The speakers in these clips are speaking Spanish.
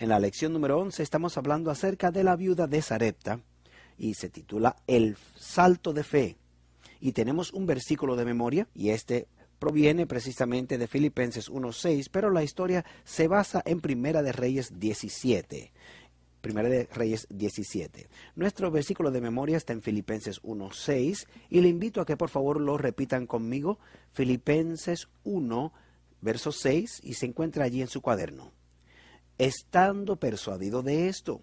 En la lección número 11 estamos hablando acerca de la viuda de Sarepta y se titula El salto de fe. Y tenemos un versículo de memoria y este proviene precisamente de Filipenses 1:6, pero la historia se basa en Primera de Reyes 17. Primera de Reyes 17. Nuestro versículo de memoria está en Filipenses 1:6 y le invito a que por favor lo repitan conmigo. Filipenses 1, verso 6 y se encuentra allí en su cuaderno. Estando persuadido de esto,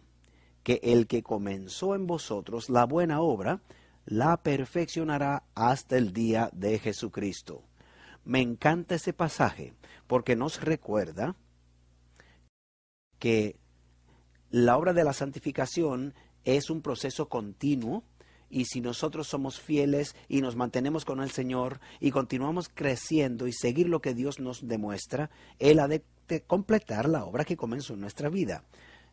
que el que comenzó en vosotros la buena obra, la perfeccionará hasta el día de Jesucristo. Me encanta ese pasaje porque nos recuerda que la obra de la santificación es un proceso continuo y si nosotros somos fieles y nos mantenemos con el Señor y continuamos creciendo y seguir lo que Dios nos demuestra, Él ha de completar la obra que comenzó en nuestra vida.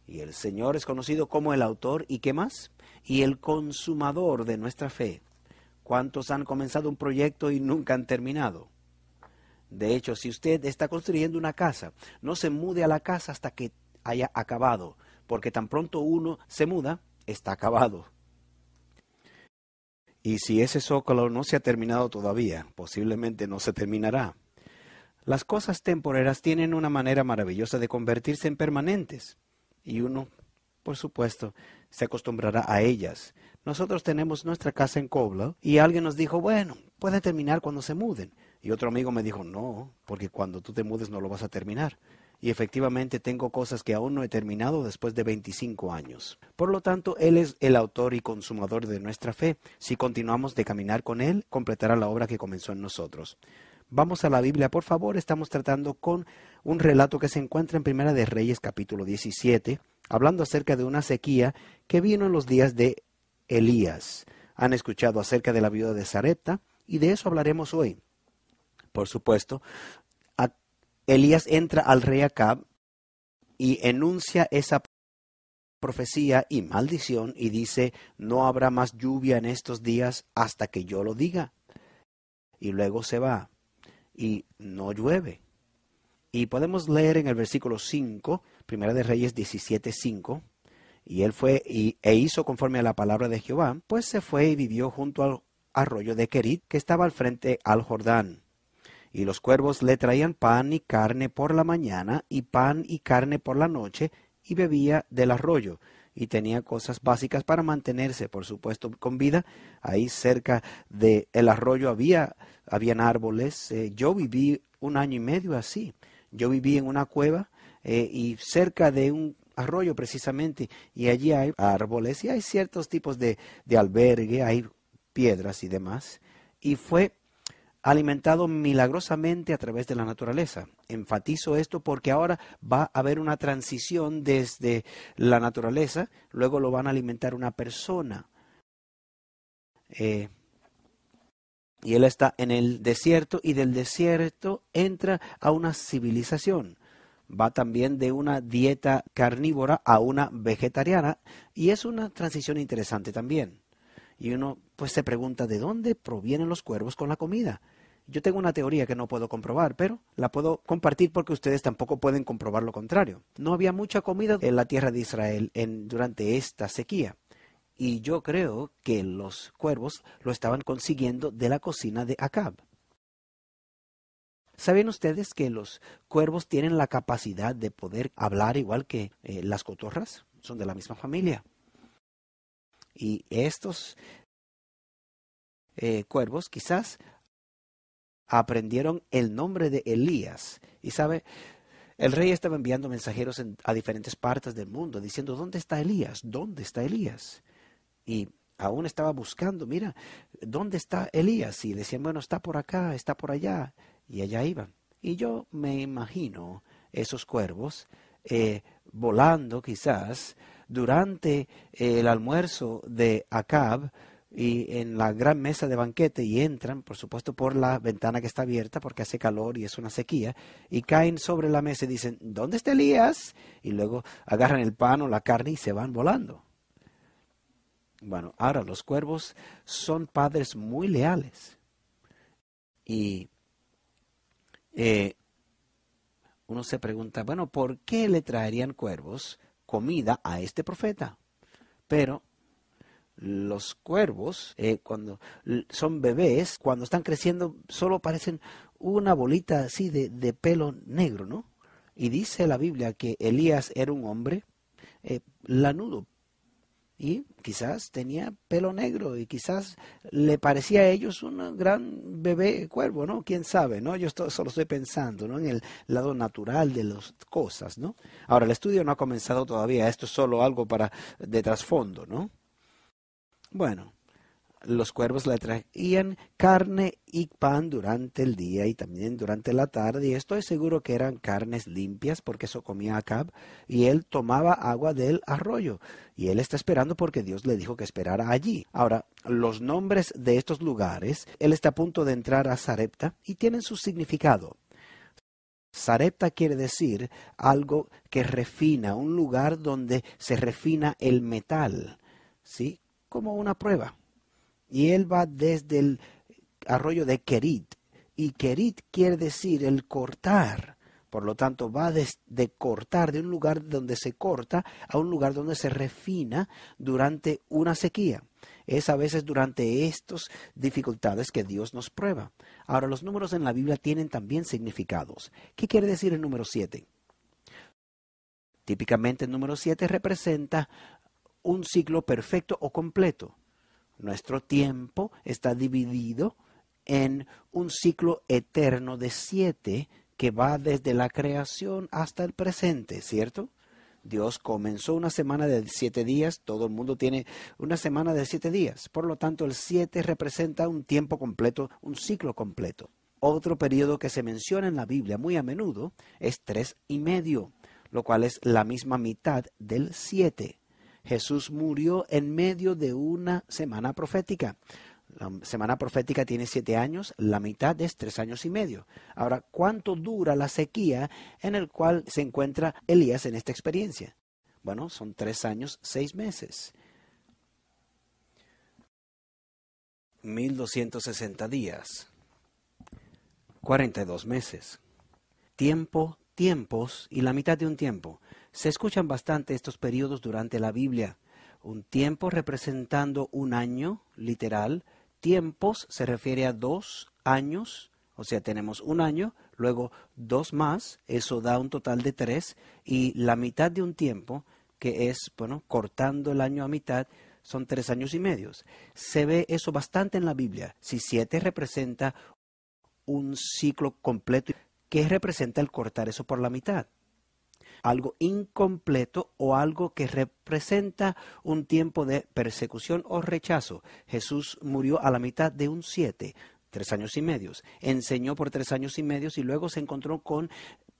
Y el Señor es conocido como el autor y ¿qué más? Y el consumador de nuestra fe. ¿Cuántos han comenzado un proyecto y nunca han terminado? De hecho, si usted está construyendo una casa, no se mude a la casa hasta que haya acabado, porque tan pronto uno se muda, está acabado. Y si ese zócalo no se ha terminado todavía, posiblemente no se terminará. Las cosas temporeras tienen una manera maravillosa de convertirse en permanentes, y uno, por supuesto, se acostumbrará a ellas. Nosotros tenemos nuestra casa en Cobla, y alguien nos dijo, bueno, puede terminar cuando se muden. Y otro amigo me dijo, no, porque cuando tú te mudes no lo vas a terminar. Y efectivamente tengo cosas que aún no he terminado después de 25 años. Por lo tanto, Él es el autor y consumador de nuestra fe. Si continuamos de caminar con Él, completará la obra que comenzó en nosotros. Vamos a la Biblia, por favor. Estamos tratando con un relato que se encuentra en Primera de Reyes, capítulo 17, hablando acerca de una sequía que vino en los días de Elías. Han escuchado acerca de la viuda de Sarepta y de eso hablaremos hoy. Por supuesto, Elías entra al rey Acab y enuncia esa profecía y maldición y dice, no habrá más lluvia en estos días hasta que yo lo diga. Y luego se va y no llueve. Y podemos leer en el versículo 5, Primera de Reyes 17:5, y él fue e hizo conforme a la palabra de Jehová, pues se fue y vivió junto al arroyo de Querit, que estaba al frente al Jordán. Y los cuervos le traían pan y carne por la mañana, y pan y carne por la noche, y bebía del arroyo. Y tenía cosas básicas para mantenerse, por supuesto, con vida. Ahí cerca del arroyo habían árboles. Yo viví 1 año y medio así. Yo viví en una cueva y cerca de un arroyo precisamente, y allí hay árboles y hay ciertos tipos de albergue, hay piedras y demás. Y fue alimentado milagrosamente a través de la naturaleza. Enfatizo esto porque ahora va a haber una transición desde la naturaleza, luego lo van a alimentar una persona. Y él está en el desierto y del desierto entra a una civilización. Va también de una dieta carnívora a una vegetariana y es una transición interesante también. Y uno pues se pregunta, ¿de dónde provienen los cuervos con la comida? Yo tengo una teoría que no puedo comprobar, pero la puedo compartir porque ustedes tampoco pueden comprobar lo contrario. No había mucha comida en la tierra de Israel durante esta sequía. Y yo creo que los cuervos lo estaban consiguiendo de la cocina de Acab. ¿Saben ustedes que los cuervos tienen la capacidad de poder hablar igual que las cotorras? Son de la misma familia. Y estos cuervos quizás aprendieron el nombre de Elías. Y sabe, el rey estaba enviando mensajeros a diferentes partes del mundo diciendo, ¿dónde está Elías? ¿Dónde está Elías? Y aún estaba buscando, mira, ¿dónde está Elías? Y decían, bueno, está por acá, está por allá. Y allá iban. Y yo me imagino esos cuervos volando quizás durante el almuerzo de Acab y en la gran mesa de banquete y entran, por supuesto, por la ventana que está abierta porque hace calor y es una sequía y caen sobre la mesa y dicen, ¿dónde está Elías? Y luego agarran el pan o la carne y se van volando. Bueno, ahora los cuervos son padres muy leales y uno se pregunta, bueno, ¿por qué le traerían cuervos comida a este profeta? Pero los cuervos, cuando son bebés, cuando están creciendo, solo parecen una bolita así de pelo negro, ¿no? Y dice la Biblia que Elías era un hombre lanudo y quizás tenía pelo negro y quizás le parecía a ellos un gran bebé cuervo, ¿no? ¿Quién sabe, no? Yo solo estoy pensando, ¿no? En el lado natural de las cosas, ¿no? Ahora, el estudio no ha comenzado todavía, esto es solo algo de trasfondo, ¿no? Bueno, los cuervos le traían carne y pan durante el día y también durante la tarde, y estoy seguro que eran carnes limpias porque eso comía Acab, y él tomaba agua del arroyo, y él está esperando porque Dios le dijo que esperara allí. Ahora, los nombres de estos lugares, él está a punto de entrar a Sarepta y tienen su significado. Sarepta quiere decir algo que refina, un lugar donde se refina el metal, ¿sí? Como una prueba. Y él va desde el arroyo de Kerit. Y Kerit quiere decir el cortar. Por lo tanto, va de cortar, de un lugar donde se corta a un lugar donde se refina durante una sequía. Es a veces durante estas dificultades que Dios nos prueba. Ahora, los números en la Biblia tienen también significados. ¿Qué quiere decir el número 7? Típicamente el número 7 representa un ciclo perfecto o completo. Nuestro tiempo está dividido en un ciclo eterno de 7 que va desde la creación hasta el presente, ¿cierto? Dios comenzó una semana de 7 días, todo el mundo tiene una semana de 7 días. Por lo tanto, el 7 representa un tiempo completo, un ciclo completo. Otro periodo que se menciona en la Biblia muy a menudo es 3,5, lo cual es la misma mitad del 7. Jesús murió en medio de una semana profética. La semana profética tiene 7 años, la mitad es 3,5 años. Ahora, ¿cuánto dura la sequía en el cual se encuentra Elías en esta experiencia? Bueno, son 3 años, 6 meses. 1260 días. 42 meses. Tiempo, tiempos y la mitad de un tiempo. Se escuchan bastante estos periodos durante la Biblia. Un tiempo representando un año, literal. Tiempos se refiere a 2 años, o sea, tenemos un año, luego 2 más, eso da un total de 3, y la mitad de un tiempo, que es, bueno, cortando el año a mitad, son 3,5 años. Se ve eso bastante en la Biblia. Si 7 representa un ciclo completo, ¿qué representa el cortar eso por la mitad? Algo incompleto o algo que representa un tiempo de persecución o rechazo. Jesús murió a la mitad de un 7, 3,5 años. Enseñó por 3,5 años y luego se encontró con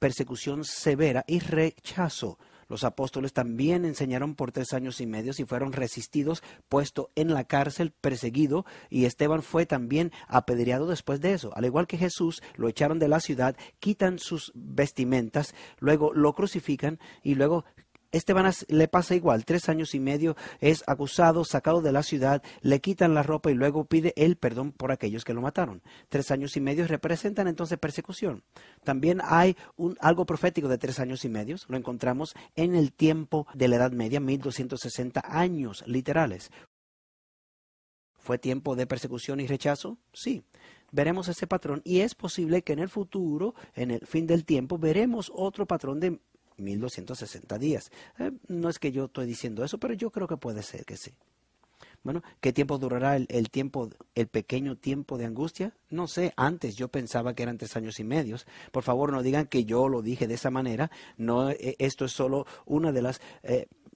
persecución severa y rechazo. Los apóstoles también enseñaron por 3,5 años y fueron resistidos, puesto en la cárcel, perseguido, y Esteban fue también apedreado después de eso. Al igual que Jesús, lo echaron de la ciudad, quitan sus vestimentas, luego lo crucifican y luego Esteban le pasa igual, 3,5 años, es acusado, sacado de la ciudad, le quitan la ropa y luego pide el perdón por aquellos que lo mataron. 3,5 años representan entonces persecución. También hay algo profético de 3,5 años, lo encontramos en el tiempo de la Edad Media, 1260 años literales. ¿Fue tiempo de persecución y rechazo? Sí. Veremos ese patrón y es posible que en el futuro, en el fin del tiempo, veremos otro patrón de 1260 días. No es que yo estoy diciendo eso, pero yo creo que puede ser que sí. Bueno, ¿qué tiempo durará el pequeño tiempo de angustia? No sé, antes yo pensaba que eran 3,5 años. Por favor, no digan que yo lo dije de esa manera. No, esto es solo una de las...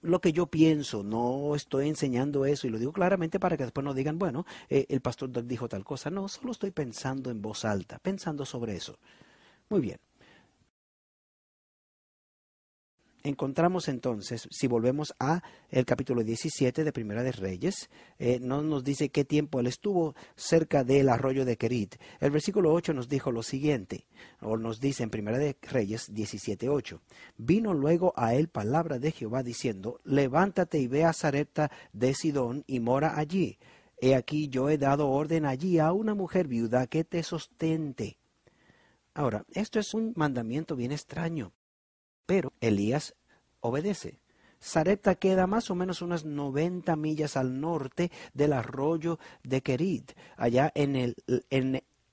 lo que yo pienso, no estoy enseñando eso y lo digo claramente para que después no digan, bueno, el pastor Doug dijo tal cosa. No, solo estoy pensando en voz alta, pensando sobre eso. Muy bien. Encontramos entonces, si volvemos a el capítulo 17 de Primera de Reyes, no nos dice qué tiempo él estuvo cerca del arroyo de Kerit. El versículo 8 nos dijo lo siguiente, o nos dice en Primera de Reyes 17:8. Vino luego a él palabra de Jehová diciendo, levántate y ve a Sarepta de Sidón y mora allí. He aquí yo he dado orden allí a una mujer viuda que te sostente. Ahora, esto es un mandamiento bien extraño, pero Elías obedece. Sarepta queda más o menos unas 90 millas al norte del arroyo de Kerit, allá en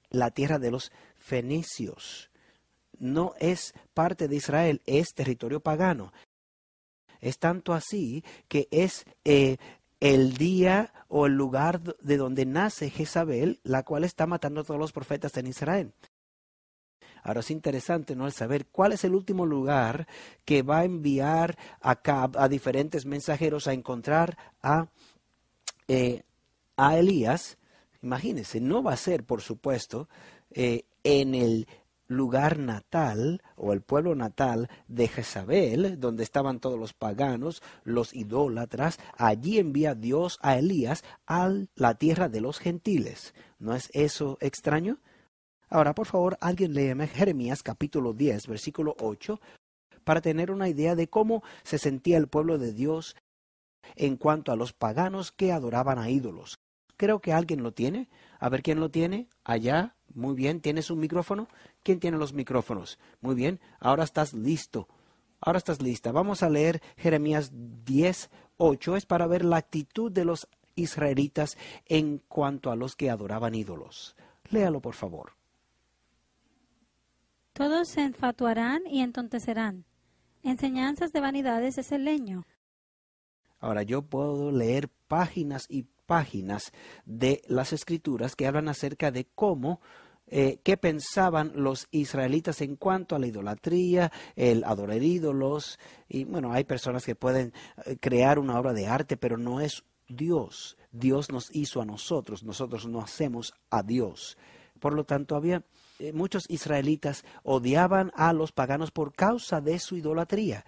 la tierra de los fenicios. No es parte de Israel, es territorio pagano. Es tanto así que es el día o el lugar de donde nace Jezabel, la cual está matando a todos los profetas en Israel. Ahora es interesante, ¿no?, el saber cuál es el último lugar que va a enviar a diferentes mensajeros a encontrar a Elías. Imagínense, no va a ser, por supuesto, en el lugar natal o el pueblo natal de Jezabel, donde estaban todos los paganos, los idólatras. Allí envía Dios a Elías a la tierra de los gentiles. ¿No es eso extraño? Ahora, por favor, alguien léeme Jeremías capítulo 10, versículo 8, para tener una idea de cómo se sentía el pueblo de Dios en cuanto a los paganos que adoraban a ídolos. Creo que alguien lo tiene. A ver quién lo tiene. Allá. Muy bien. ¿Tienes un micrófono? ¿Quién tiene los micrófonos? Muy bien. Ahora estás listo. Ahora estás lista. Vamos a leer Jeremías 10, 8. Es para ver la actitud de los israelitas en cuanto a los que adoraban ídolos. Léalo, por favor. Todos se enfatuarán y entontecerán. Enseñanzas de vanidades es el leño. Ahora yo puedo leer páginas y páginas de las escrituras que hablan acerca de cómo, qué pensaban los israelitas en cuanto a la idolatría, el adorar ídolos. Y bueno, hay personas que pueden crear una obra de arte, pero no es Dios. Dios nos hizo a nosotros no hacemos a Dios. Por lo tanto, había muchos israelitas odiaban a los paganos por causa de su idolatría.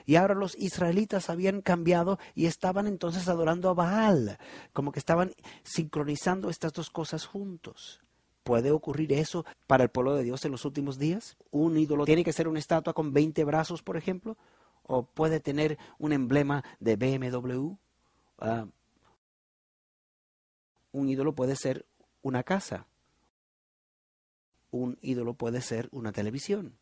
Y ahora los israelitas habían cambiado y estaban entonces adorando a Baal, como que estaban sincronizando estas dos cosas juntos. ¿Puede ocurrir eso para el pueblo de Dios en los últimos días? ¿Un ídolo tiene que ser una estatua con 20 brazos, por ejemplo? ¿O puede tener un emblema de BMW? Un ídolo puede ser una casa. Un ídolo puede ser una televisión.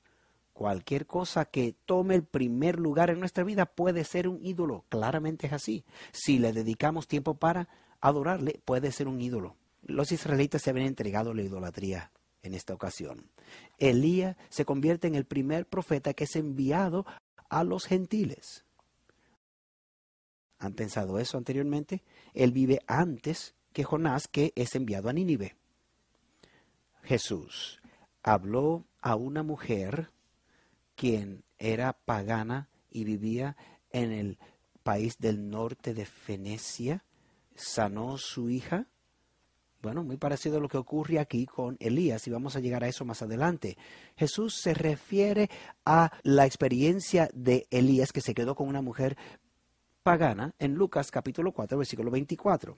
Cualquier cosa que tome el primer lugar en nuestra vida puede ser un ídolo. Claramente es así. Si le dedicamos tiempo para adorarle, puede ser un ídolo. Los israelitas se habían entregado a la idolatría en esta ocasión. Elías se convierte en el primer profeta que es enviado a los gentiles. ¿Han pensado eso anteriormente? Él vive antes que Jonás, que es enviado a Nínive. Jesús habló a una mujer quien era pagana y vivía en el país del norte de Fenicia, sanó su hija. Bueno, muy parecido a lo que ocurre aquí con Elías, y vamos a llegar a eso más adelante. Jesús se refiere a la experiencia de Elías, que se quedó con una mujer pagana, en Lucas capítulo 4, versículo 24.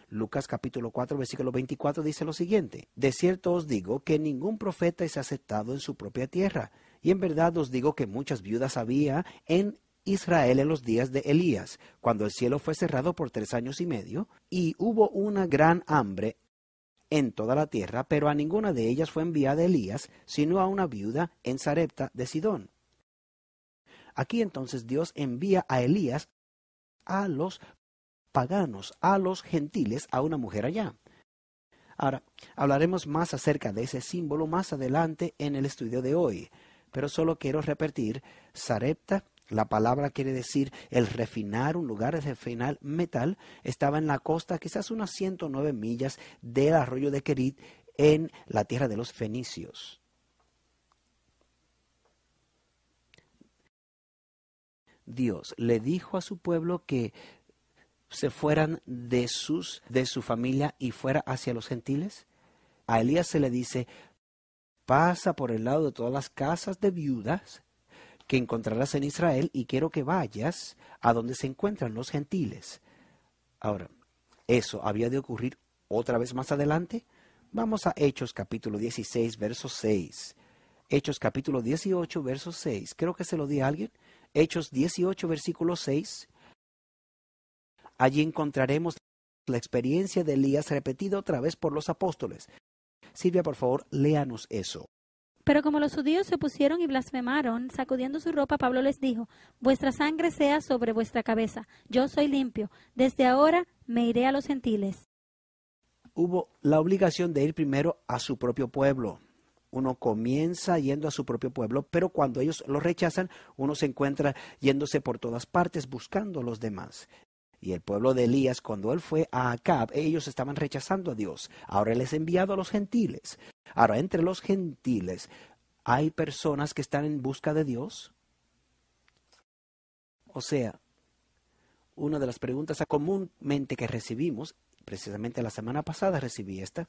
Lucas capítulo 4, versículo 24 dice lo siguiente: de cierto os digo que ningún profeta es aceptado en su propia tierra. Y en verdad os digo que muchas viudas había en Israel en los días de Elías, cuando el cielo fue cerrado por 3 años y medio, y hubo una gran hambre en toda la tierra, pero a ninguna de ellas fue enviada Elías, sino a una viuda en Sarepta de Sidón. Aquí entonces Dios envía a Elías a los paganos, a los gentiles, a una mujer allá. Ahora, hablaremos más acerca de ese símbolo más adelante en el estudio de hoy, pero solo quiero repetir, Sarepta, la palabra quiere decir el refinar, un lugar de refinar metal, estaba en la costa, quizás unas 109 millas del arroyo de Kerit, en la tierra de los fenicios. Dios le dijo a su pueblo que se fueran de su familia y fuera hacia los gentiles. A Elías se le dice: pasa por el lado de todas las casas de viudas que encontrarás en Israel y quiero que vayas a donde se encuentran los gentiles. Ahora, ¿eso había de ocurrir otra vez más adelante? Vamos a Hechos capítulo 16, verso 6. Hechos capítulo 18, verso 6. Creo que se lo di a alguien. Hechos 18, versículo 6. Allí encontraremos la experiencia de Elías repetida otra vez por los apóstoles. Silvia, por favor, léanos eso. Pero como los judíos se pusieron y blasfemaron, sacudiendo su ropa, Pablo les dijo: vuestra sangre sea sobre vuestra cabeza, yo soy limpio, desde ahora me iré a los gentiles. Hubo la obligación de ir primero a su propio pueblo. Uno comienza yendo a su propio pueblo, pero cuando ellos lo rechazan, uno se encuentra yéndose por todas partes buscando a los demás. Y el pueblo de Elías, cuando él fue a Acab, ellos estaban rechazando a Dios. Ahora él es enviado a los gentiles. Ahora, entre los gentiles, ¿hay personas que están en busca de Dios? O sea, una de las preguntas comúnmente que recibimos, precisamente la semana pasada recibí esta: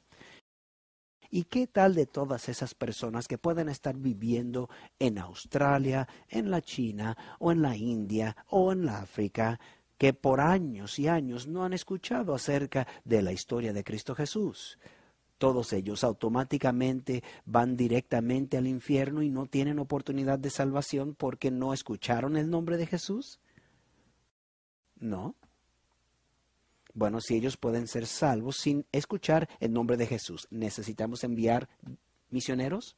¿y qué tal de todas esas personas que pueden estar viviendo en Australia, en la China, o en la India, o en la África, que por años y años no han escuchado acerca de la historia de Cristo Jesús? Todos ellos automáticamente van directamente al infierno y no tienen oportunidad de salvación porque no escucharon el nombre de Jesús. No. Bueno, si ellos pueden ser salvos sin escuchar el nombre de Jesús, ¿necesitamos enviar misioneros?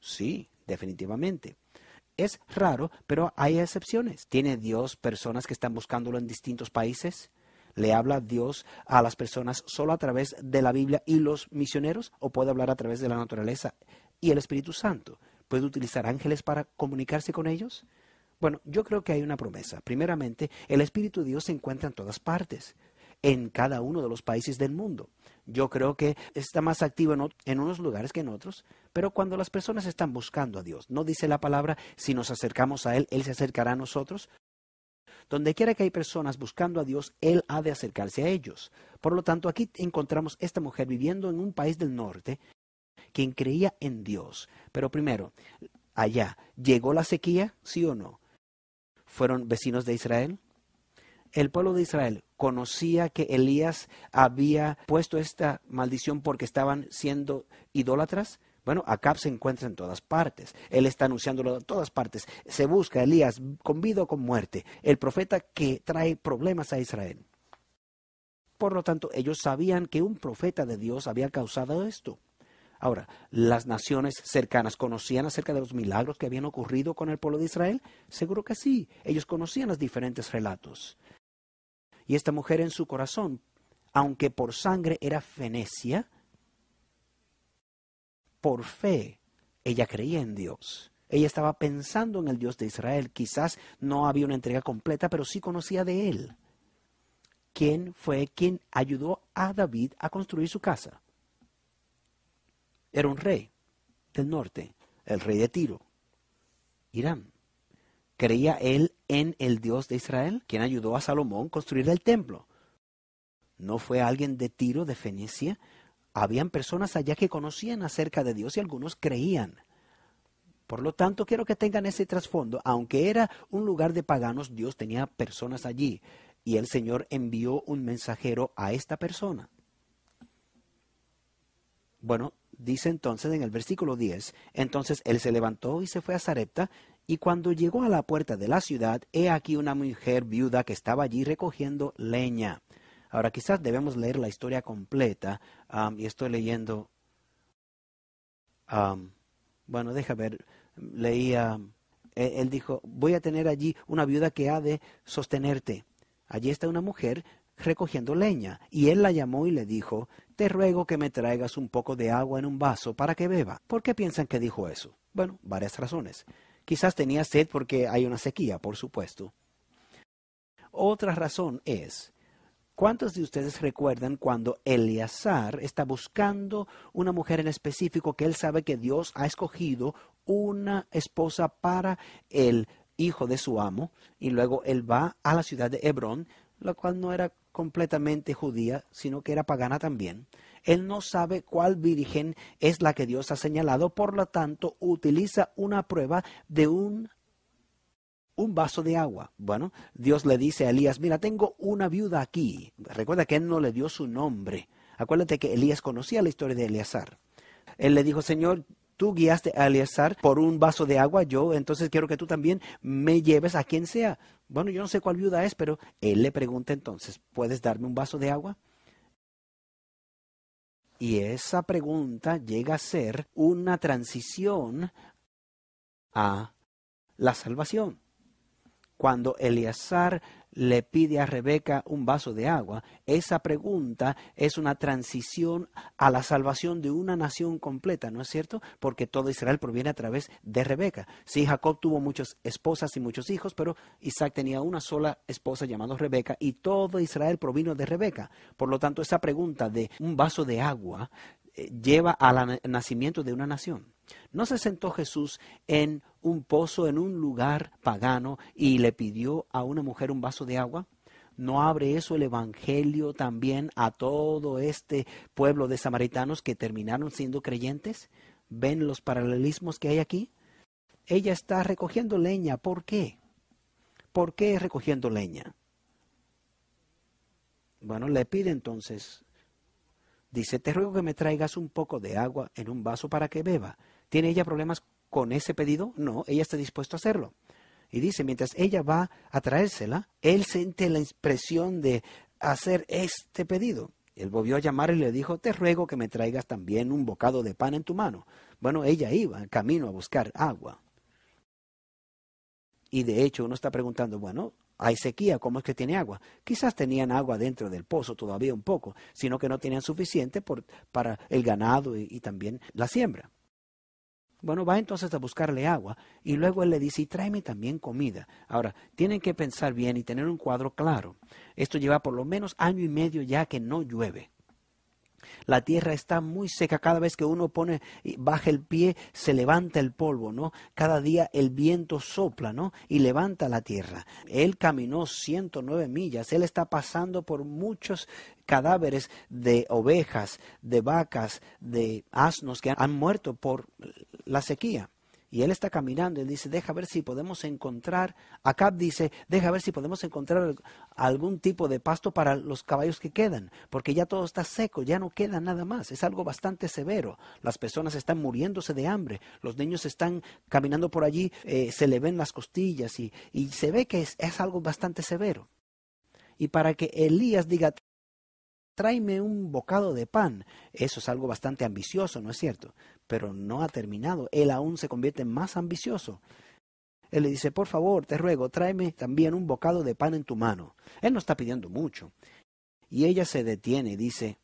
Sí, definitivamente. Es raro, pero hay excepciones. ¿Tiene Dios personas que están buscándolo en distintos países? ¿Le habla Dios a las personas solo a través de la Biblia y los misioneros? ¿O puede hablar a través de la naturaleza y el Espíritu Santo? ¿Puede utilizar ángeles para comunicarse con ellos? Bueno, yo creo que hay una promesa. Primeramente, el Espíritu de Dios se encuentra en todas partes, en cada uno de los países del mundo. Yo creo que está más activo en unos lugares que en otros, pero cuando las personas están buscando a Dios, no dice la palabra, si nos acercamos a Él, Él se acercará a nosotros. Donde quiera que hay personas buscando a Dios, Él ha de acercarse a ellos. Por lo tanto, aquí encontramos esta mujer viviendo en un país del norte, quien creía en Dios. Pero primero, allá, ¿llegó la sequía? ¿Sí o no? ¿Fueron vecinos de Israel? El pueblo de Israel conocía que Elías había puesto esta maldición porque estaban siendo idólatras. Bueno, Acab se encuentra en todas partes. Él está anunciándolo en todas partes. Se busca a Elías con vida o con muerte, el profeta que trae problemas a Israel. Por lo tanto, ellos sabían que un profeta de Dios había causado esto. Ahora, ¿las naciones cercanas conocían acerca de los milagros que habían ocurrido con el pueblo de Israel? Seguro que sí. Ellos conocían los diferentes relatos. Y esta mujer en su corazón, aunque por sangre era fenecia, por fe, ella creía en Dios. Ella estaba pensando en el Dios de Israel. Quizás no había una entrega completa, pero sí conocía de Él. ¿Quién fue quien ayudó a David a construir su casa? Era un rey del norte, el rey de Tiro, Hiram. ¿Creía él en el Dios de Israel, quien ayudó a Salomón a construir el templo? ¿No fue alguien de Tiro, de Fenicia? Habían personas allá que conocían acerca de Dios y algunos creían. Por lo tanto, quiero que tengan ese trasfondo. Aunque era un lugar de paganos, Dios tenía personas allí. Y el Señor envió un mensajero a esta persona. Bueno, dice entonces en el versículo 10, entonces él se levantó y se fue a Sarepta, y cuando llegó a la puerta de la ciudad, he aquí una mujer viuda que estaba allí recogiendo leña. Ahora quizás debemos leer la historia completa, y estoy leyendo, bueno, deja ver, leía, él dijo, voy a tener allí una viuda que ha de sostenerte. Allí está una mujer recogiendo leña, y él la llamó y le dijo, te ruego que me traigas un poco de agua en un vaso para que beba. ¿Por qué piensan que dijo eso? Bueno, varias razones. Quizás tenía sed porque hay una sequía, por supuesto. Otra razón es, ¿cuántos de ustedes recuerdan cuando Eleazar está buscando una mujer en específico que él sabe que Dios ha escogido una esposa para el hijo de su amo, y luego él va a la ciudad de Hebrón, la cual no era completamente judía, sino que era pagana también? Él no sabe cuál virgen es la que Dios ha señalado, por lo tanto utiliza una prueba de un vaso de agua. Bueno, Dios le dice a Elías, mira, tengo una viuda aquí. Recuerda que él no le dio su nombre. Acuérdate que Elías conocía la historia de Eleazar. Él le dijo, Señor, tú guiaste a Eleazar por un vaso de agua, yo entonces quiero que tú también me lleves a quien sea. Bueno, yo no sé cuál viuda es, pero él le pregunta entonces, ¿puedes darme un vaso de agua? Y esa pregunta llega a ser una transición a la salvación. Cuando Eleazar le pide a Rebeca un vaso de agua, esa pregunta es una transición a la salvación de una nación completa, ¿no es cierto? Porque todo Israel proviene a través de Rebeca. Sí, Jacob tuvo muchas esposas y muchos hijos, pero Isaac tenía una sola esposa llamada Rebeca y todo Israel provino de Rebeca. Por lo tanto, esa pregunta de un vaso de agua lleva al nacimiento de una nación. ¿No se sentó Jesús en un pozo, en un lugar pagano, y le pidió a una mujer un vaso de agua? ¿No abre eso el evangelio también a todo este pueblo de samaritanos que terminaron siendo creyentes? ¿Ven los paralelismos que hay aquí? Ella está recogiendo leña. ¿Por qué? ¿Por qué recogiendo leña? Bueno, le pide entonces, dice, te ruego que me traigas un poco de agua en un vaso para que beba. ¿Tiene ella problemas con ese pedido? No, ella está dispuesta a hacerlo. Y dice, mientras ella va a traérsela, él siente la impresión de hacer este pedido. Él volvió a llamar y le dijo, te ruego que me traigas también un bocado de pan en tu mano. Bueno, ella iba en camino a buscar agua. Y de hecho uno está preguntando, bueno, hay sequía, ¿cómo es que tiene agua? Quizás tenían agua dentro del pozo todavía un poco, sino que no tenían suficiente para el ganado y también la siembra. Bueno, va entonces a buscarle agua y luego él le dice, y tráeme también comida. Ahora, tienen que pensar bien y tener un cuadro claro. Esto lleva por lo menos 1 año y medio ya que no llueve. La tierra está muy seca. Cada vez que uno baja el pie, se levanta el polvo, ¿no? Cada día el viento sopla, ¿no? Y levanta la tierra. Él caminó 109 millas. Él está pasando por muchos cadáveres de ovejas, de vacas, de asnos que han muerto por la sequía. Y él está caminando, él dice, deja ver si podemos encontrar, Acab dice, deja ver si podemos encontrar algún tipo de pasto para los caballos que quedan, porque ya todo está seco, ya no queda nada más, es algo bastante severo. Las personas están muriéndose de hambre, los niños están caminando por allí, se le ven las costillas y se ve que es algo bastante severo. Y para que Elías diga, tráeme un bocado de pan. Eso es algo bastante ambicioso, ¿no es cierto? Pero no ha terminado. Él aún se convierte más ambicioso. Él le dice, por favor, te ruego, tráeme también un bocado de pan en tu mano. Él no está pidiendo mucho. Y ella se detiene y dice,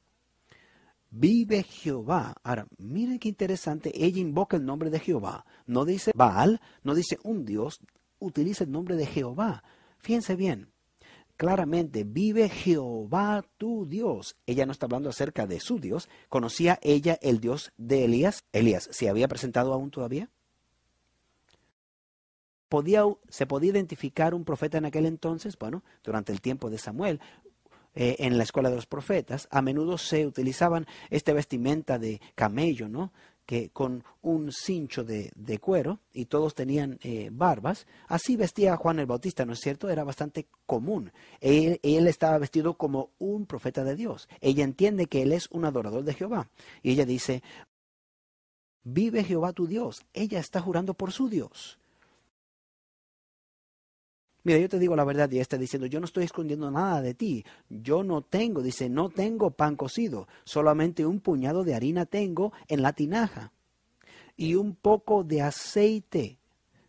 vive Jehová. Ahora, miren qué interesante, ella invoca el nombre de Jehová. No dice Baal, no dice un Dios, utiliza el nombre de Jehová. Fíjense bien. Claramente, vive Jehová tu Dios. Ella no está hablando acerca de su Dios. ¿Conocía ella el Dios de Elías? Elías, ¿se había presentado aún todavía? ¿Se podía identificar un profeta en aquel entonces? Bueno, durante el tiempo de Samuel, en la escuela de los profetas, a menudo se utilizaban esta vestimenta de camello, ¿no? Que con un cincho de cuero, y todos tenían barbas. Así vestía Juan el Bautista, ¿no es cierto? Era bastante común. Él estaba vestido como un profeta de Dios. Ella entiende que él es un adorador de Jehová. Y ella dice, vive Jehová tu Dios. Ella está jurando por su Dios. Mira, yo te digo la verdad, y ella está diciendo, yo no estoy escondiendo nada de ti. Yo no tengo, dice, no tengo pan cocido, solamente un puñado de harina tengo en la tinaja y un poco de aceite,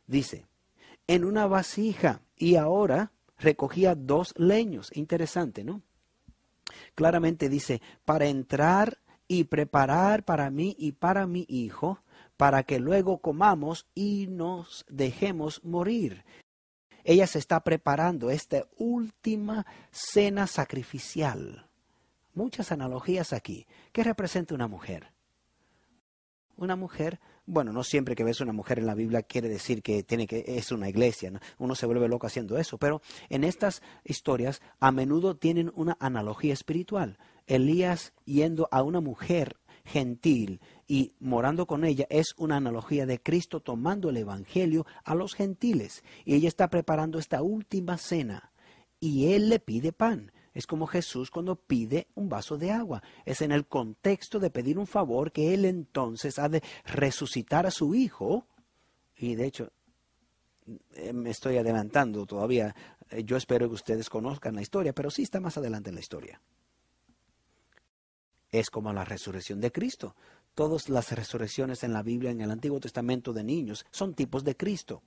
dice, en una vasija. Y ahora recogía 2 leños. Interesante, ¿no? Claramente dice, para entrar y preparar para mí y para mi hijo, para que luego comamos y nos dejemos morir. Ella se está preparando esta última cena sacrificial. Muchas analogías aquí. ¿Qué representa una mujer? Una mujer, bueno, no siempre que ves una mujer en la Biblia quiere decir que es una iglesia, ¿no? Uno se vuelve loco haciendo eso, pero en estas historias a menudo tienen una analogía espiritual. Elías yendo a una mujer gentil y morando con ella es una analogía de Cristo tomando el evangelio a los gentiles, y ella está preparando esta última cena y él le pide pan. Es como Jesús cuando pide un vaso de agua. Es en el contexto de pedir un favor que él entonces ha de resucitar a su hijo. Y de hecho, me estoy adelantando todavía. Yo espero que ustedes conozcan la historia, pero sí está más adelante en la historia. Es como la resurrección de Cristo. Todas las resurrecciones en la Biblia, en el Antiguo Testamento de niños, son tipos de Cristo.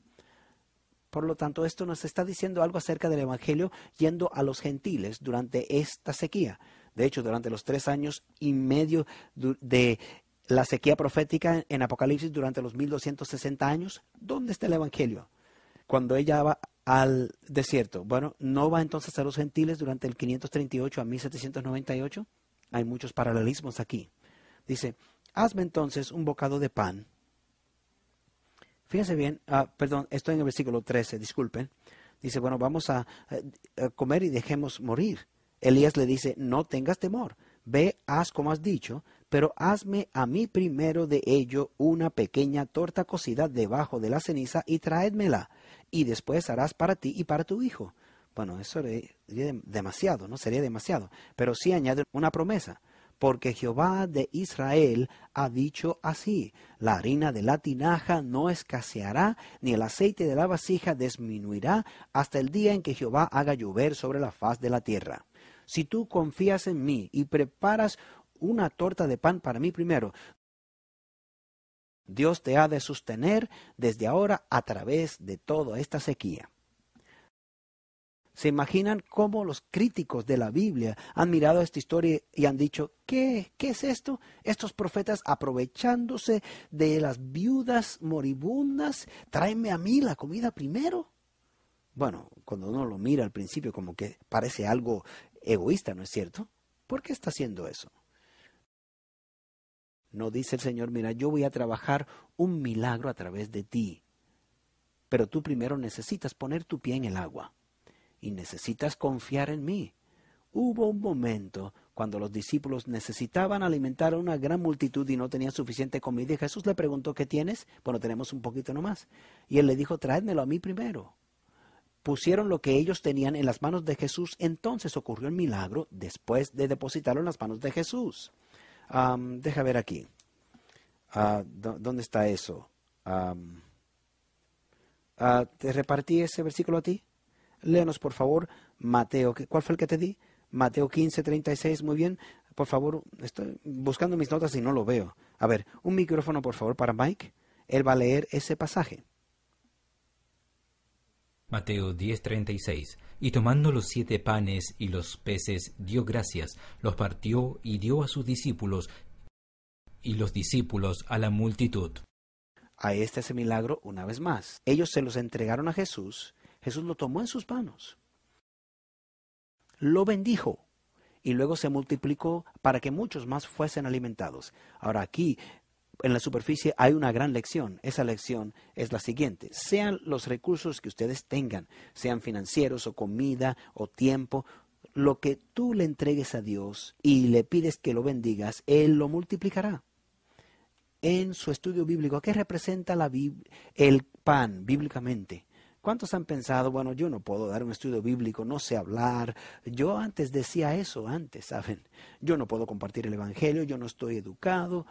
Por lo tanto, esto nos está diciendo algo acerca del Evangelio yendo a los gentiles durante esta sequía. De hecho, durante los 3 años y medio de la sequía profética en Apocalipsis, durante los 1260 años, ¿dónde está el Evangelio? Cuando ella va al desierto, bueno, ¿no va entonces a los gentiles durante el 538 a 1798? Hay muchos paralelismos aquí. Dice, hazme entonces un bocado de pan. Fíjense bien, perdón, estoy en el versículo 13, disculpen. Dice, bueno, vamos a comer y dejemos morir. Elías le dice, no tengas temor, ve, haz como has dicho, pero hazme a mí primero de ello una pequeña torta cocida debajo de la ceniza y tráedmela, y después harás para ti y para tu hijo. Bueno, eso sería demasiado, ¿no? Sería demasiado, pero sí añade una promesa. Porque Jehová de Israel ha dicho así, la harina de la tinaja no escaseará, ni el aceite de la vasija disminuirá, hasta el día en que Jehová haga llover sobre la faz de la tierra. Si tú confías en mí y preparas una torta de pan para mí primero, Dios te ha de sostener desde ahora a través de toda esta sequía. ¿Se imaginan cómo los críticos de la Biblia han mirado esta historia y han dicho, ¿qué es esto? Estos profetas aprovechándose de las viudas moribundas, tráeme a mí la comida primero. Bueno, cuando uno lo mira al principio como que parece algo egoísta, ¿no es cierto? ¿Por qué está haciendo eso? No dice el Señor, mira, yo voy a trabajar un milagro a través de ti, pero tú primero necesitas poner tu pie en el agua. Y necesitas confiar en mí. Hubo un momento cuando los discípulos necesitaban alimentar a una gran multitud y no tenían suficiente comida. Y Jesús le preguntó, ¿qué tienes? Bueno, tenemos un poquito nomás. Y él le dijo, tráedmelo a mí primero. Pusieron lo que ellos tenían en las manos de Jesús. Entonces ocurrió el milagro después de depositarlo en las manos de Jesús. Deja ver aquí. ¿Dónde está eso? ¿Te repartí ese versículo a ti? Léanos, por favor, Mateo. ¿Cuál fue el que te di? Mateo 15:36, muy bien. Por favor, estoy buscando mis notas y no lo veo. A ver, un micrófono, por favor, para Mike. Él va a leer ese pasaje. Mateo 10:36. Y tomando los 7 panes y los peces, dio gracias, los partió y dio a sus discípulos, y los discípulos a la multitud. Ahí está ese milagro una vez más. Ellos se los entregaron a Jesús. Jesús lo tomó en sus manos, lo bendijo y luego se multiplicó para que muchos más fuesen alimentados. Ahora aquí, en la superficie, hay una gran lección. Esa lección es la siguiente. Sean los recursos que ustedes tengan, sean financieros o comida o tiempo, lo que tú le entregues a Dios y le pides que lo bendigas, Él lo multiplicará. En su estudio bíblico, ¿qué representa el pan bíblicamente? ¿Cuántos han pensado, bueno, yo no puedo dar un estudio bíblico, no sé hablar? Yo antes decía eso, ¿saben? Yo no puedo compartir el evangelio, yo no estoy educado.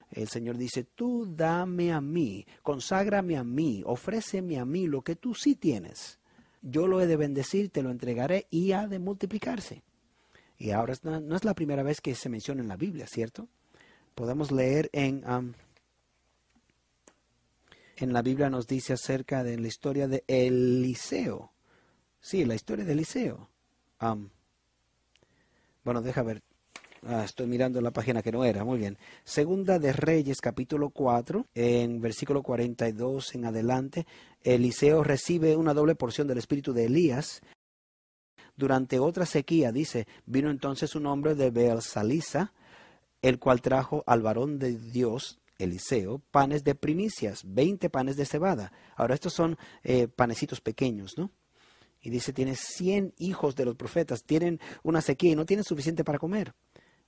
El Señor dice, tú dame a mí, conságrame a mí, ofréceme a mí lo que tú sí tienes. Yo lo he de bendecir, te lo entregaré y ha de multiplicarse. Y ahora no es la primera vez que se menciona en la Biblia, ¿cierto? Podemos leer en la Biblia nos dice acerca de la historia de Eliseo. Sí, la historia de Eliseo. Bueno, deja ver. Estoy mirando la página que no era. Muy bien. Segunda de Reyes, capítulo 4, en versículo 42 en adelante. Eliseo recibe una doble porción del espíritu de Elías. Durante otra sequía, dice, vino entonces un hombre de Beelsalisa, el cual trajo al varón de Dios, Eliseo, panes de primicias, 20 panes de cebada. Ahora, estos son panecitos pequeños, ¿no? Y dice, tiene 100 hijos de los profetas, tienen una sequía y no tienen suficiente para comer.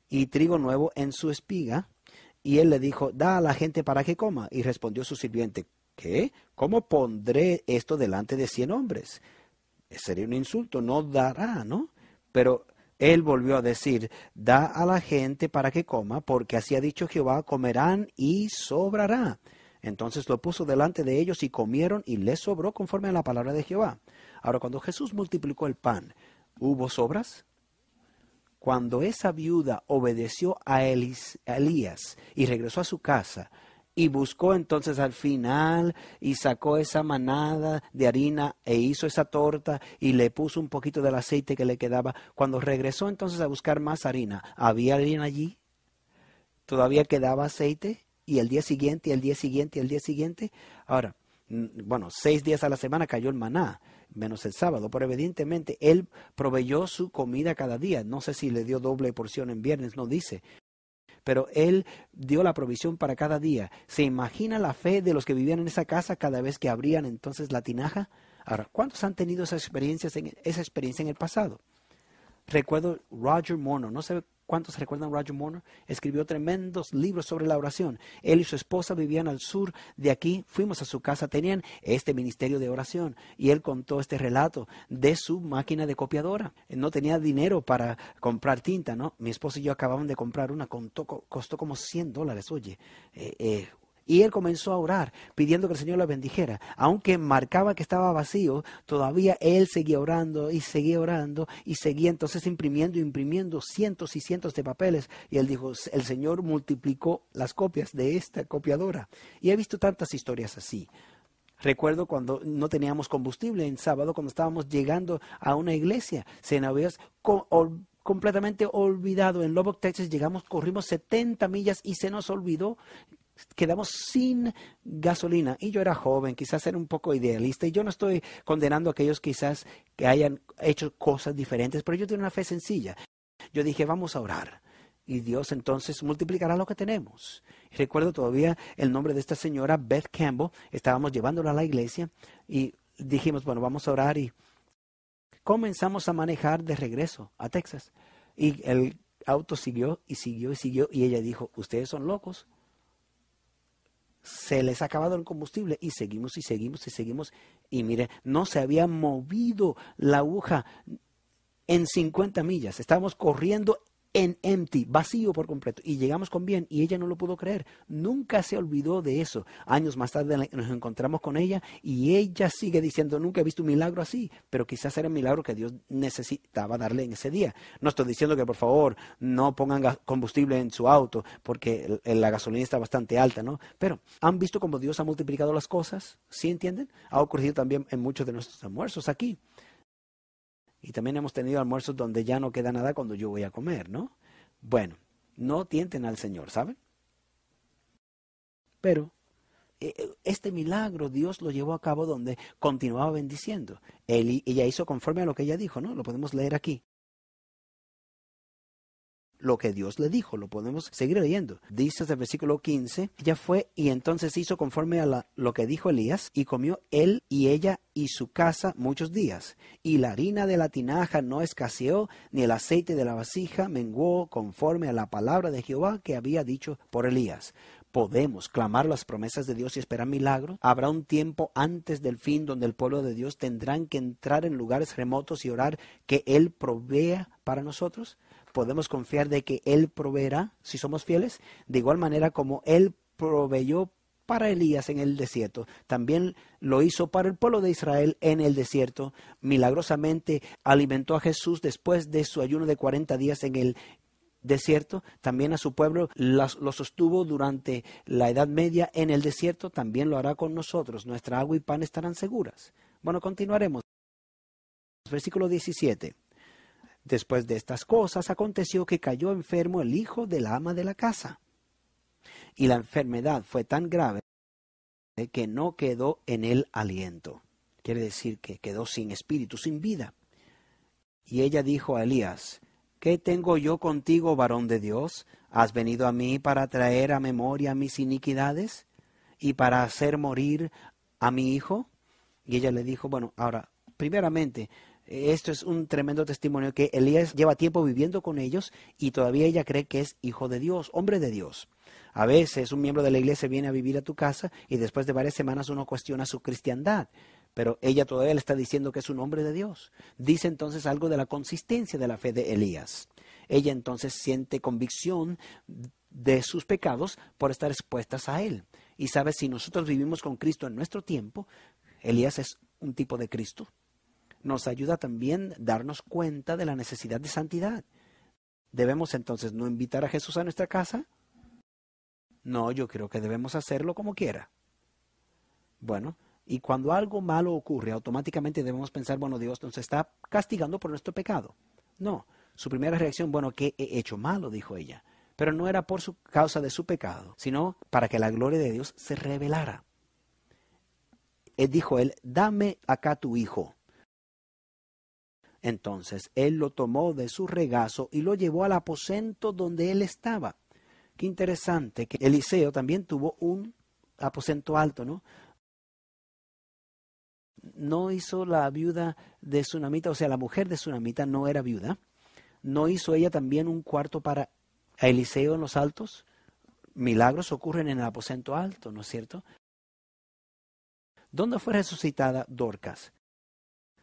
Y trigo nuevo en su espiga. Y él le dijo, da a la gente para que coma. Y respondió su sirviente, ¿qué? ¿Cómo pondré esto delante de 100 hombres? Sería un insulto, no dará, ¿no? Pero él volvió a decir, da a la gente para que coma, porque así ha dicho Jehová, comerán y sobrará. Entonces lo puso delante de ellos y comieron y les sobró conforme a la palabra de Jehová. Ahora, cuando Jesús multiplicó el pan, ¿hubo sobras? Cuando esa viuda obedeció a Elías y regresó a su casa y buscó entonces al final y sacó esa manada de harina e hizo esa torta y le puso un poquito del aceite que le quedaba. Cuando regresó entonces a buscar más harina, ¿había harina allí? ¿Todavía quedaba aceite? ¿Y el día siguiente, y el día siguiente, y el día siguiente? Ahora, bueno, 6 días a la semana cayó el maná, menos el sábado, pero evidentemente él proveyó su comida cada día. No sé si le dio doble porción en viernes, no dice. Pero él dio la provisión para cada día. ¿Se imagina la fe de los que vivían en esa casa cada vez que abrían entonces la tinaja? Ahora, ¿cuántos han tenido esa experiencia en el pasado? Recuerdo Roger Moore, no sé cuántos recuerdan Roger Moore, escribió tremendos libros sobre la oración. Él y su esposa vivían al sur de aquí, fuimos a su casa, tenían este ministerio de oración y él contó este relato de su máquina de copiadora. Él no tenía dinero para comprar tinta, ¿no? Mi esposa y yo acababan de comprar una, costó como $100, oye, y él comenzó a orar, pidiendo que el Señor la bendijera. Aunque marcaba que estaba vacío, todavía él seguía orando y seguía entonces imprimiendo cientos y cientos de papeles. Y él dijo, el Señor multiplicó las copias de esta copiadora. Y he visto tantas historias así. Recuerdo cuando no teníamos combustible en sábado, cuando estábamos llegando a una iglesia, se nos había completamente olvidado. En Lubbock, Texas, corrimos 70 millas y se nos olvidó. Quedamos sin gasolina y yo era joven, quizás era un poco idealista y yo no estoy condenando a aquellos quizás que hayan hecho cosas diferentes, pero yo tengo una fe sencilla. Yo dije, vamos a orar y Dios entonces multiplicará lo que tenemos. Recuerdo todavía el nombre de esta señora, Beth Campbell. Estábamos llevándola a la iglesia y dijimos, bueno, vamos a orar y comenzamos a manejar de regreso a Texas. Y el auto siguió y ella dijo, ustedes son locos. Se les ha acabado el combustible y seguimos. Y mire, no se había movido la aguja en 50 millas. Estábamos corriendo en empty, vacío por completo. Y llegamos con bien y ella no lo pudo creer. Nunca se olvidó de eso. Años más tarde nos encontramos con ella y ella sigue diciendo, nunca he visto un milagro así. Pero quizás era un milagro que Dios necesitaba darle en ese día. No estoy diciendo que por favor no pongan combustible en su auto porque la gasolina está bastante alta, ¿no? Pero ¿han visto cómo Dios ha multiplicado las cosas? ¿Sí entienden? Ha ocurrido también en muchos de nuestros almuerzos aquí. Y también hemos tenido almuerzos donde ya no queda nada cuando yo voy a comer, ¿no? Bueno, no tienten al Señor, ¿saben? Pero este milagro Dios lo llevó a cabo donde continuaba bendiciendo. Ella hizo conforme a lo que ella dijo, ¿no? Lo podemos leer aquí. Lo que Dios le dijo, lo podemos seguir leyendo. Dice desde el versículo 15, ella fue y entonces hizo conforme a lo que dijo Elías y comió él y ella y su casa muchos días. Y la harina de la tinaja no escaseó, ni el aceite de la vasija menguó conforme a la palabra de Jehová que había dicho por Elías. Podemos clamar las promesas de Dios y esperar milagros. Habrá un tiempo antes del fin donde el pueblo de Dios tendrán que entrar en lugares remotos y orar que Él provea para nosotros. Podemos confiar de que Él proveerá si somos fieles. De igual manera como Él proveyó para Elías en el desierto, también lo hizo para el pueblo de Israel en el desierto. Milagrosamente alimentó a Jesús después de su ayuno de 40 días en el desierto. También a su pueblo lo sostuvo durante la Edad Media en el desierto. También lo hará con nosotros. Nuestra agua y pan estarán seguras. Bueno, continuaremos. Versículo 17. Después de estas cosas aconteció que cayó enfermo el hijo de la ama de la casa. Y la enfermedad fue tan grave que no quedó en él aliento. Quiere decir que quedó sin espíritu, sin vida. Y ella dijo a Elías, ¿qué tengo yo contigo, varón de Dios? ¿Has venido a mí para traer a memoria mis iniquidades y para hacer morir a mi hijo? Y ella le dijo, bueno, ahora, primeramente, esto es un tremendo testimonio que Elías lleva tiempo viviendo con ellos y todavía ella cree que es hijo de Dios, hombre de Dios. A veces un miembro de la iglesia viene a vivir a tu casa y después de varias semanas uno cuestiona su cristiandad. Pero ella todavía le está diciendo que es un hombre de Dios. Dice entonces algo de la consistencia de la fe de Elías. Ella entonces siente convicción de sus pecados por estar expuestas a él. Y sabe, si nosotros vivimos con Cristo en nuestro tiempo, Elías es un tipo de Cristo. Nos ayuda también a darnos cuenta de la necesidad de santidad. ¿Debemos entonces no invitar a Jesús a nuestra casa? No, yo creo que debemos hacerlo como quiera. Bueno, y cuando algo malo ocurre, automáticamente debemos pensar, bueno, Dios nos está castigando por nuestro pecado. No, su primera reacción, bueno, ¿qué he hecho malo?, dijo ella. Pero no era por su causa de su pecado, sino para que la gloria de Dios se revelara. Dijo él, dame acá tu hijo. Entonces él lo tomó de su regazo y lo llevó al aposento donde él estaba. Qué interesante que Eliseo también tuvo un aposento alto, ¿no? No hizo la viuda de Sunamita, o sea, la mujer de Sunamita no era viuda. ¿No hizo ella también un cuarto para Eliseo en los altos? Milagros ocurren en el aposento alto, ¿no es cierto? ¿Dónde fue resucitada Dorcas?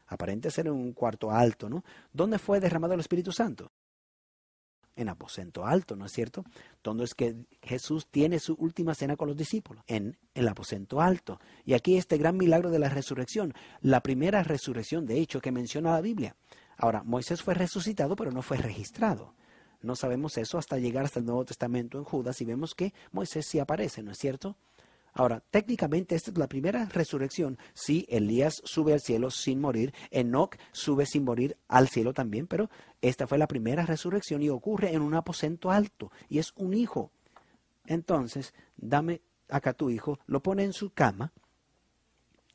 Aparente ser en un cuarto alto, ¿no? ¿Dónde fue derramado el Espíritu Santo? En aposento alto, ¿no es cierto? ¿Dónde es que Jesús tiene su última cena con los discípulos? En el aposento alto. Y aquí este gran milagro de la resurrección, la primera resurrección, de hecho, que menciona la Biblia. Ahora, Moisés fue resucitado, pero no fue registrado. No sabemos eso hasta llegar hasta el Nuevo Testamento en Judas y vemos que Moisés sí aparece, ¿no es cierto? Ahora, técnicamente esta es la primera resurrección. Sí, Elías sube al cielo sin morir, Enoc sube sin morir al cielo también, pero esta fue la primera resurrección y ocurre en un aposento alto y es un hijo. Entonces, dame acá tu hijo, lo pone en su cama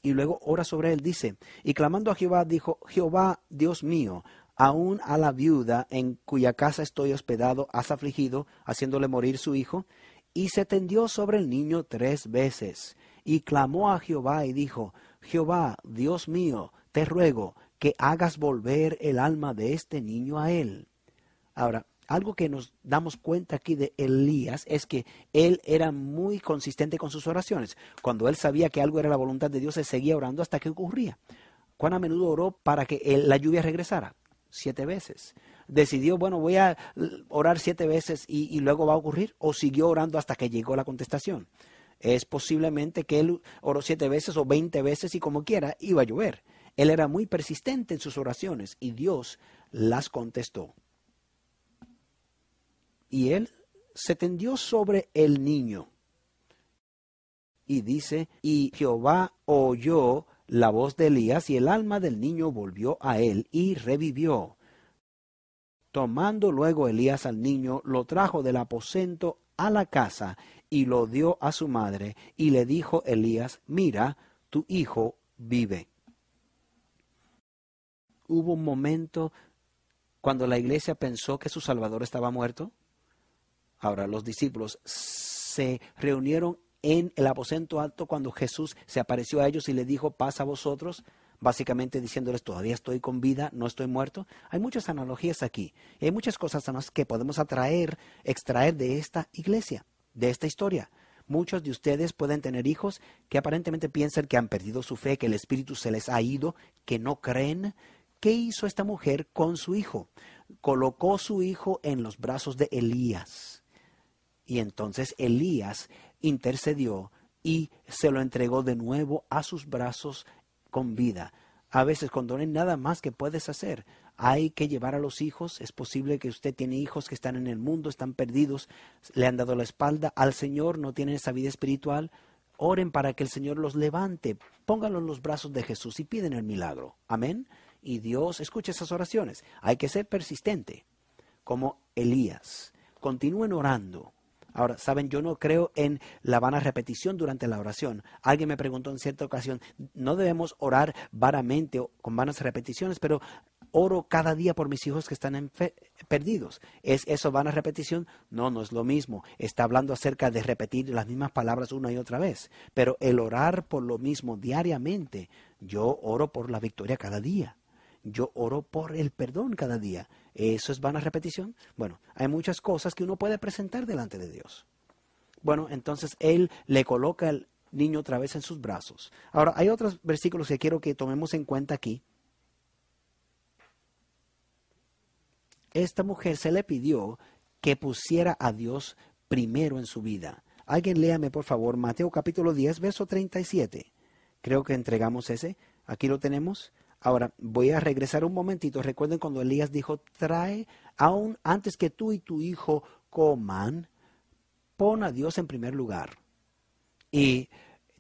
y luego ora sobre él, dice, y clamando a Jehová dijo, Jehová, Dios mío, aún a la viuda en cuya casa estoy hospedado has afligido, haciéndole morir su hijo. Y se tendió sobre el niño 3 veces, y clamó a Jehová y dijo, Jehová, Dios mío, te ruego que hagas volver el alma de este niño a él. Ahora, algo que nos damos cuenta aquí de Elías es que él era muy consistente con sus oraciones. Cuando él sabía que algo era la voluntad de Dios, él seguía orando hasta que ocurría. ¿Cuán a menudo oró para que la lluvia regresara? 7 veces. Decidió, bueno, voy a orar 7 veces y luego va a ocurrir, o siguió orando hasta que llegó la contestación. Es posiblemente que él oró 7 veces o 20 veces y como quiera iba a llover. Él era muy persistente en sus oraciones y Dios las contestó. Y él se tendió sobre el niño y dice, y Jehová oyó la voz de Elías y el alma del niño volvió a él y revivió. Tomando luego Elías al niño, lo trajo del aposento a la casa y lo dio a su madre. Y le dijo Elías, mira, tu hijo vive. Hubo un momento cuando la iglesia pensó que su Salvador estaba muerto. Ahora, los discípulos se reunieron en el aposento alto cuando Jesús se apareció a ellos y le dijo, paz a vosotros. Básicamente diciéndoles, todavía estoy con vida, no estoy muerto. Hay muchas analogías aquí. Y hay muchas cosas más que podemos extraer de esta iglesia, de esta historia. Muchos de ustedes pueden tener hijos que aparentemente piensan que han perdido su fe, que el espíritu se les ha ido, que no creen. ¿Qué hizo esta mujer con su hijo? Colocó su hijo en los brazos de Elías. Y entonces Elías intercedió y se lo entregó de nuevo a sus brazos con vida. A veces cuando no hay nada más que puedes hacer, hay que llevar a los hijos. Es posible que usted tiene hijos que están en el mundo, están perdidos, le han dado la espalda al Señor, no tienen esa vida espiritual. Oren para que el Señor los levante, pónganlos en los brazos de Jesús y piden el milagro. Amén. Y Dios escucha esas oraciones. Hay que ser persistente, como Elías. Continúen orando. Ahora, saben, yo no creo en la vana repetición durante la oración. Alguien me preguntó en cierta ocasión, no debemos orar vanamente o con vanas repeticiones, pero oro cada día por mis hijos que están perdidos. ¿Es eso vana repetición? No, no es lo mismo. Está hablando acerca de repetir las mismas palabras una y otra vez. Pero el orar por lo mismo diariamente, yo oro por la victoria cada día. Yo oro por el perdón cada día. ¿Eso es vana repetición? Bueno, hay muchas cosas que uno puede presentar delante de Dios. Bueno, entonces él le coloca al niño otra vez en sus brazos. Ahora, hay otros versículos que quiero que tomemos en cuenta aquí. Esta mujer se le pidió que pusiera a Dios primero en su vida. Alguien léame, por favor, Mateo capítulo 10, verso 37. Creo que entregamos ese. Aquí lo tenemos. Ahora, voy a regresar un momentito. Recuerden cuando Elías dijo, trae, aún antes que tú y tu hijo coman, pon a Dios en primer lugar. Y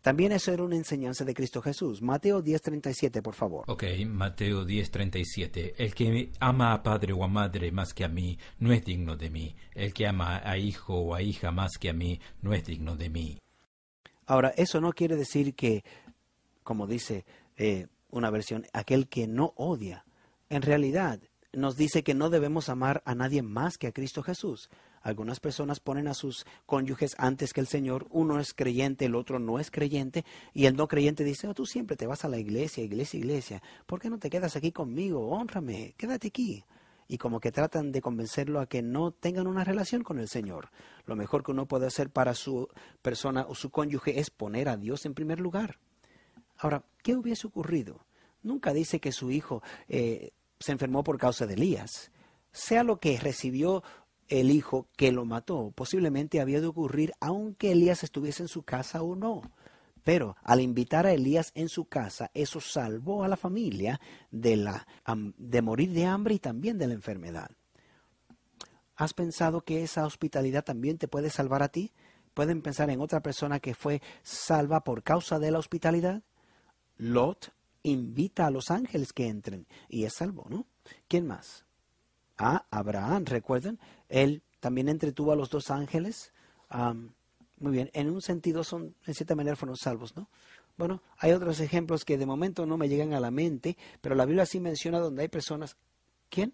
también eso era una enseñanza de Cristo Jesús. Mateo 10:37, por favor. Ok, Mateo 10:37. El que ama a padre o a madre más que a mí, no es digno de mí. El que ama a hijo o a hija más que a mí, no es digno de mí. Ahora, eso no quiere decir que, como dice una versión, aquel que no odia. En realidad, nos dice que no debemos amar a nadie más que a Cristo Jesús. Algunas personas ponen a sus cónyuges antes que el Señor. Uno es creyente, el otro no es creyente. Y el no creyente dice, tú siempre te vas a la iglesia, iglesia. ¿Por qué no te quedas aquí conmigo? Hónrame, quédate aquí. Y como que tratan de convencerlo a que no tengan una relación con el Señor. Lo mejor que uno puede hacer para su persona o su cónyuge es poner a Dios en primer lugar. Ahora, ¿qué hubiese ocurrido? Nunca dice que su hijo se enfermó por causa de Elías. Sea lo que recibió el hijo que lo mató, posiblemente había de ocurrir aunque Elías estuviese en su casa o no. Pero al invitar a Elías en su casa, eso salvó a la familia de morir de hambre y también de la enfermedad. ¿Has pensado que esa hospitalidad también te puede salvar a ti? ¿Pueden pensar en otra persona que fue salva por causa de la hospitalidad? Lot invita a los ángeles que entren y es salvo, ¿no? ¿Quién más? Abraham, ¿recuerdan? Él también entretuvo a los dos ángeles. Muy bien, en un sentido en cierta manera fueron salvos, ¿no? Bueno, hay otros ejemplos que de momento no me llegan a la mente, pero la Biblia sí menciona donde hay personas. ¿Quién?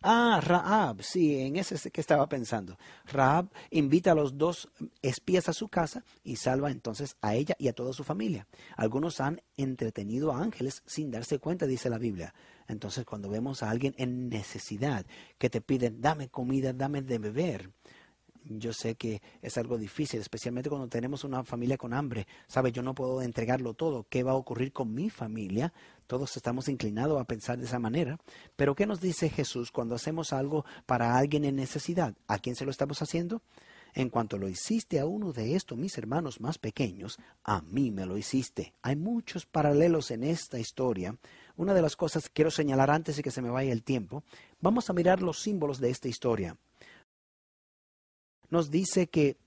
Rahab, sí, en ese es que estaba pensando. Rahab invita a los dos espías a su casa y salva entonces a ella y a toda su familia. Algunos han entretenido a ángeles sin darse cuenta, dice la Biblia. Entonces, cuando vemos a alguien en necesidad, que te piden, dame comida, dame de beber. Yo sé que es algo difícil, especialmente cuando tenemos una familia con hambre. ¿Sabe? Yo no puedo entregarlo todo. ¿Qué va a ocurrir con mi familia? Todos estamos inclinados a pensar de esa manera. Pero ¿qué nos dice Jesús cuando hacemos algo para alguien en necesidad? ¿A quién se lo estamos haciendo? En cuanto lo hiciste a uno de estos mis hermanos más pequeños, a mí me lo hiciste. Hay muchos paralelos en esta historia. Una de las cosas que quiero señalar antes de que se me vaya el tiempo, vamos a mirar los símbolos de esta historia. Nos dice que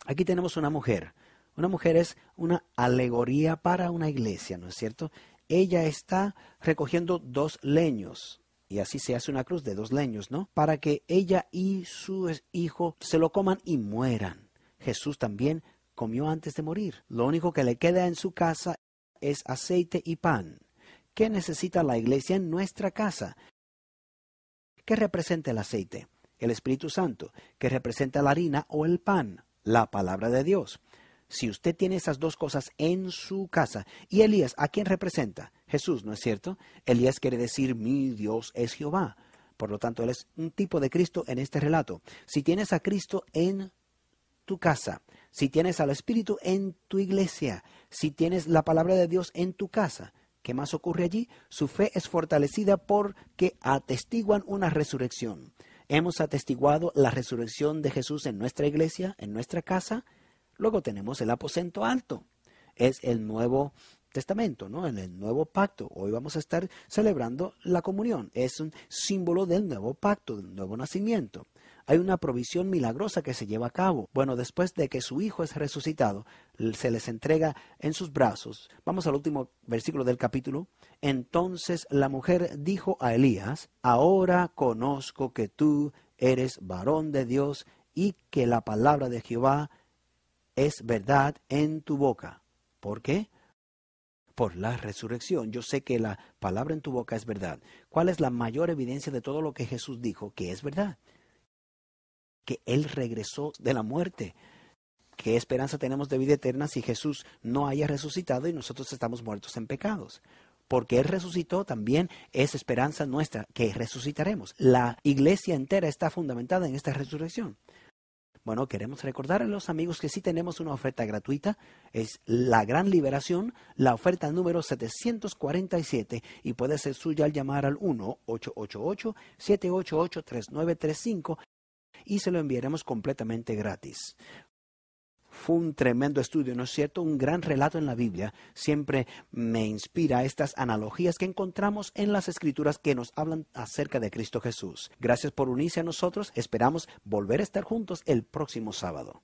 aquí tenemos una mujer. Una mujer es una alegoría para una iglesia, ¿no es cierto? Ella está recogiendo 2 leños. Y así se hace una cruz de 2 leños, ¿no? Para que ella y su hijo se lo coman y mueran. Jesús también comió antes de morir. Lo único que le queda en su casa es aceite y pan. ¿Qué necesita la iglesia en nuestra casa? ¿Qué representa el aceite? El Espíritu Santo. ¿Qué representa la harina o el pan? La palabra de Dios. Si usted tiene esas 2 cosas en su casa. ¿Y Elías a quién representa? Jesús, ¿no es cierto? Elías quiere decir mi Dios es Jehová. Por lo tanto, él es un tipo de Cristo en este relato. Si tienes a Cristo en tu casa, si tienes al Espíritu en tu iglesia, si tienes la palabra de Dios en tu casa, ¿qué más ocurre allí? Su fe es fortalecida porque atestiguan una resurrección. Hemos atestiguado la resurrección de Jesús en nuestra iglesia, en nuestra casa. Luego tenemos el aposento alto. Es el Nuevo Testamento, ¿no? En el Nuevo Pacto. Hoy vamos a estar celebrando la comunión. Es un símbolo del Nuevo Pacto, del nuevo nacimiento. Hay una provisión milagrosa que se lleva a cabo. Bueno, después de que su hijo es resucitado, se les entrega en sus brazos. Vamos al último versículo del capítulo. Entonces la mujer dijo a Elías, ahora conozco que tú eres varón de Dios y que la palabra de Jehová es verdad en tu boca. ¿Por qué? Por la resurrección. Yo sé que la palabra en tu boca es verdad. ¿Cuál es la mayor evidencia de todo lo que Jesús dijo que es verdad? Que Él regresó de la muerte. ¿Qué esperanza tenemos de vida eterna si Jesús no haya resucitado y nosotros estamos muertos en pecados? Porque Él resucitó, también es esperanza nuestra que resucitaremos. La iglesia entera está fundamentada en esta resurrección. Bueno, queremos recordar a los amigos que sí tenemos una oferta gratuita. Es la Gran Liberación, la oferta número 747 y puede ser suya al llamar al 1-888-788-3935 y se lo enviaremos completamente gratis. Fue un tremendo estudio, ¿no es cierto? Un gran relato en la Biblia. Siempre me inspira estas analogías que encontramos en las Escrituras que nos hablan acerca de Cristo Jesús. Gracias por unirse a nosotros. Esperamos volver a estar juntos el próximo sábado.